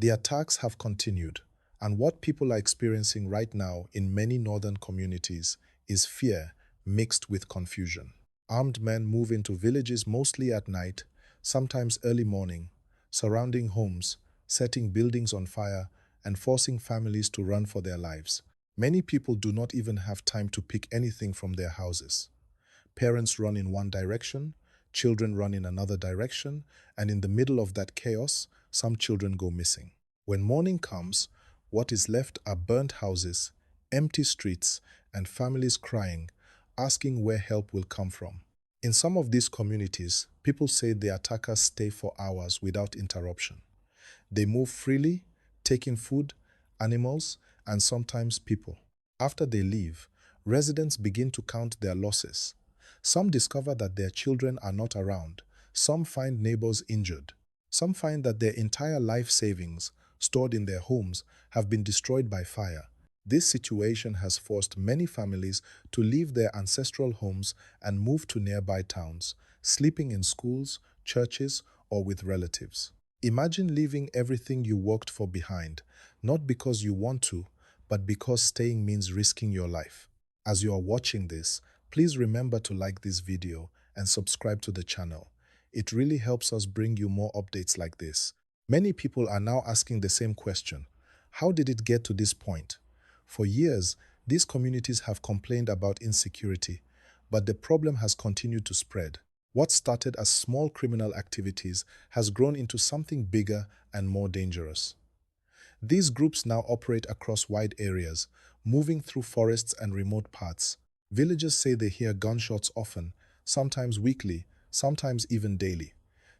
The attacks have continued, and what people are experiencing right now in many northern communities is fear mixed with confusion. Armed men move into villages mostly at night, sometimes early morning, surrounding homes, setting buildings on fire, and forcing families to run for their lives. Many people do not even have time to pick anything from their houses. Parents run in one direction, children run in another direction, and in the middle of that chaos, some children go missing. When morning comes, what is left are burnt houses, empty streets, and families crying, asking where help will come from. In some of these communities, people say the attackers stay for hours without interruption. They move freely, taking food, animals, and sometimes people. After they leave, residents begin to count their losses. Some discover that their children are not around. Some find neighbors injured. Some find that their entire life savings, stored in their homes, have been destroyed by fire. This situation has forced many families to leave their ancestral homes and move to nearby towns, sleeping in schools, churches, or with relatives. Imagine leaving everything you worked for behind, not because you want to, but because staying means risking your life. As you are watching this, please remember to like this video and subscribe to the channel. It really helps us bring you more updates like this. Many people are now asking the same question. How did it get to this point? For years, these communities have complained about insecurity, but the problem has continued to spread. What started as small criminal activities has grown into something bigger and more dangerous. These groups now operate across wide areas, moving through forests and remote parts. Villagers say they hear gunshots often, sometimes weekly, sometimes even daily.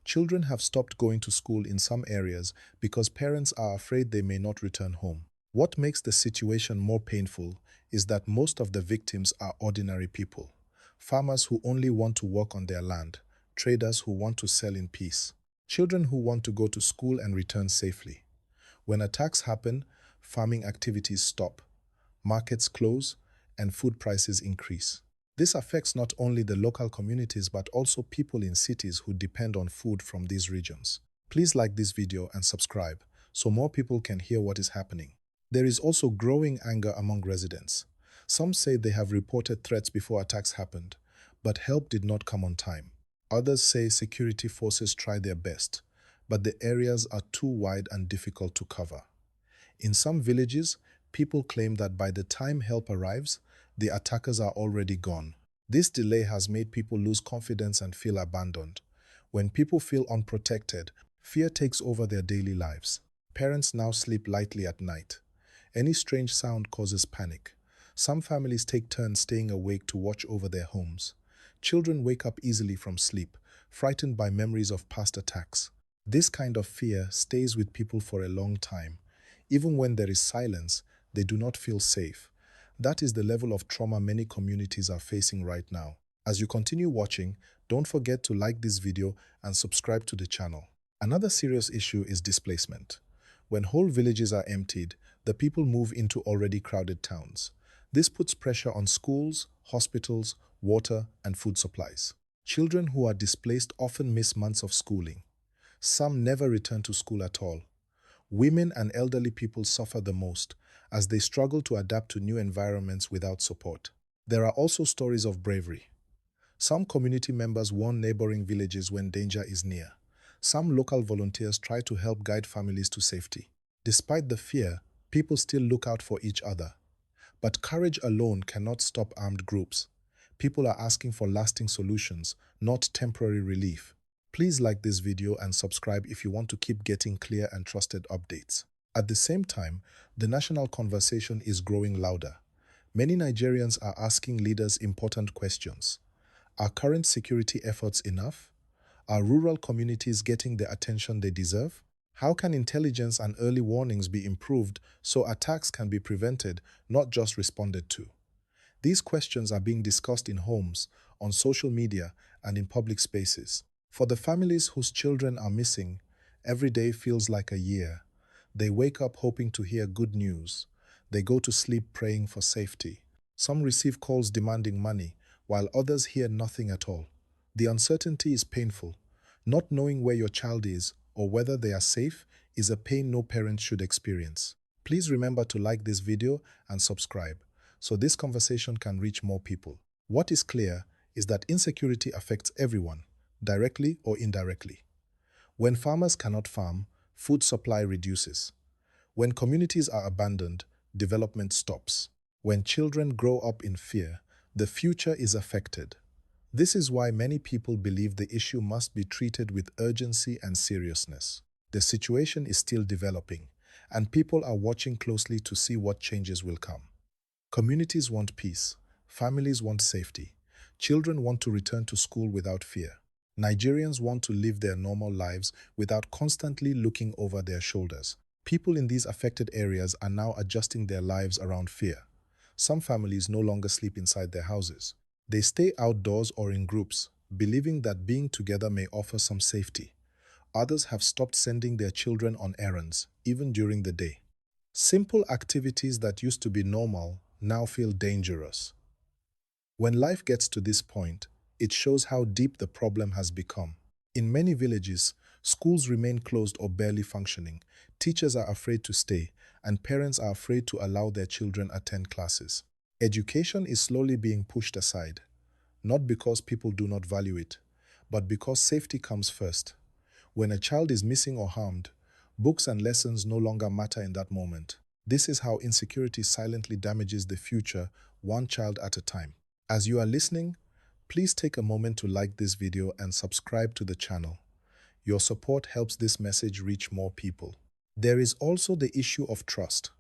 Children have stopped going to school in some areas because parents are afraid they may not return home. What makes the situation more painful is that most of the victims are ordinary people. Farmers who only want to work on their land, traders who want to sell in peace, children who want to go to school and return safely. When attacks happen, farming activities stop, markets close, and food prices increase. This affects not only the local communities but also people in cities who depend on food from these regions. Please like this video and subscribe so more people can hear what is happening. There is also growing anger among residents. Some say they have reported threats before attacks happened, but help did not come on time. Others say security forces tried their best, but the areas are too wide and difficult to cover. In some villages, people claim that by the time help arrives, the attackers are already gone. This delay has made people lose confidence and feel abandoned. When people feel unprotected, fear takes over their daily lives. Parents now sleep lightly at night. Any strange sound causes panic. Some families take turns staying awake to watch over their homes. Children wake up easily from sleep, frightened by memories of past attacks. This kind of fear stays with people for a long time. Even when there is silence, they do not feel safe. That is the level of trauma many communities are facing right now. As you continue watching, don't forget to like this video and subscribe to the channel. Another serious issue is displacement. When whole villages are emptied, the people move into already crowded towns. This puts pressure on schools, hospitals, water, and food supplies. Children who are displaced often miss months of schooling. Some never return to school at all. Women and elderly people suffer the most as they struggle to adapt to new environments without support. There are also stories of bravery. Some community members warn neighboring villages when danger is near. Some local volunteers try to help guide families to safety. Despite the fear, people still look out for each other. But courage alone cannot stop armed groups. People are asking for lasting solutions, not temporary relief. Please like this video and subscribe if you want to keep getting clear and trusted updates. At the same time, the national conversation is growing louder. Many Nigerians are asking leaders important questions. Are current security efforts enough? Are rural communities getting the attention they deserve? How can intelligence and early warnings be improved so attacks can be prevented, not just responded to? These questions are being discussed in homes, on social media, and in public spaces. For the families whose children are missing, every day feels like a year. They wake up hoping to hear good news. They go to sleep praying for safety. Some receive calls demanding money, while others hear nothing at all. The uncertainty is painful. Not knowing where your child is or whether they are safe is a pain no parent should experience. Please remember to like this video and subscribe so this conversation can reach more people. What is clear is that insecurity affects everyone, directly or indirectly. When farmers cannot farm, food supply reduces. When communities are abandoned, development stops. When children grow up in fear, the future is affected. This is why many people believe the issue must be treated with urgency and seriousness. The situation is still developing, and people are watching closely to see what changes will come. Communities want peace, families want safety, children want to return to school without fear. Nigerians want to live their normal lives without constantly looking over their shoulders. People in these affected areas are now adjusting their lives around fear. Some families no longer sleep inside their houses. They stay outdoors or in groups, believing that being together may offer some safety. Others have stopped sending their children on errands, even during the day. Simple activities that used to be normal now feel dangerous. When life gets to this point, it shows how deep the problem has become. In many villages, schools remain closed or barely functioning, teachers are afraid to stay, and parents are afraid to allow their children attend classes. Education is slowly being pushed aside, not because people do not value it, but because safety comes first. When a child is missing or harmed, books and lessons no longer matter in that moment. This is how insecurity silently damages the future, one child at a time. As you are listening, please take a moment to like this video and subscribe to the channel. Your support helps this message reach more people. There is also the issue of trust.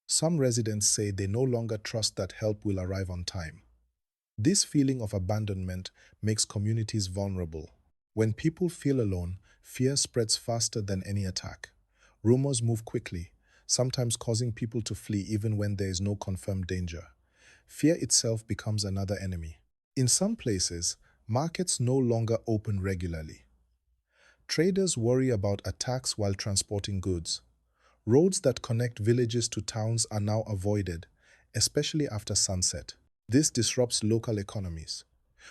Some residents say they no longer trust that help will arrive on time. This feeling of abandonment makes communities vulnerable. When people feel alone, fear spreads faster than any attack. Rumors move quickly, sometimes causing people to flee even when there is no confirmed danger. Fear itself becomes another enemy. In some places, markets no longer open regularly. Traders worry about attacks while transporting goods. Roads that connect villages to towns are now avoided, especially after sunset. This disrupts local economies.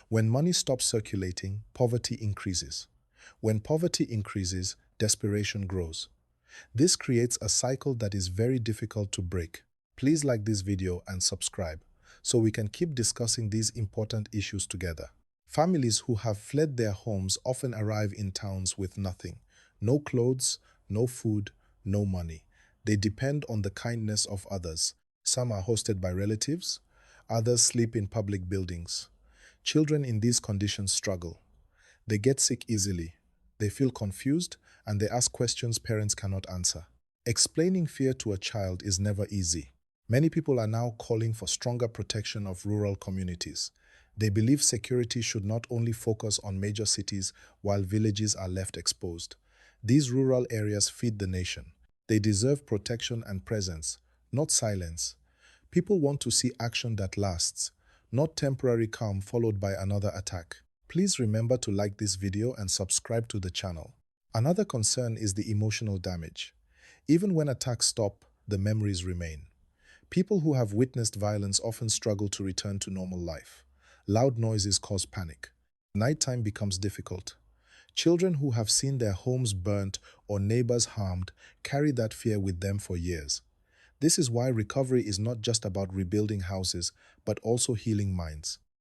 When money stops circulating, poverty increases. When poverty increases, desperation grows. This creates a cycle that is very difficult to break. Please like this video and subscribe so we can keep discussing these important issues together. Families who have fled their homes often arrive in towns with nothing. No clothes, no food, no money. They depend on the kindness of others. Some are hosted by relatives, others sleep in public buildings. Children in these conditions struggle. They get sick easily. They feel confused and they ask questions parents cannot answer. Explaining fear to a child is never easy. Many people are now calling for stronger protection of rural communities. They believe security should not only focus on major cities while villages are left exposed. These rural areas feed the nation. They deserve protection and presence, not silence. People want to see action that lasts, not temporary calm followed by another attack. Please remember to like this video and subscribe to the channel. Another concern is the emotional damage. Even when attacks stop, the memories remain. People who have witnessed violence often struggle to return to normal life. Loud noises cause panic. Nighttime becomes difficult. Children who have seen their homes burnt or neighbors harmed carry that fear with them for years. This is why recovery is not just about rebuilding houses, but also healing minds.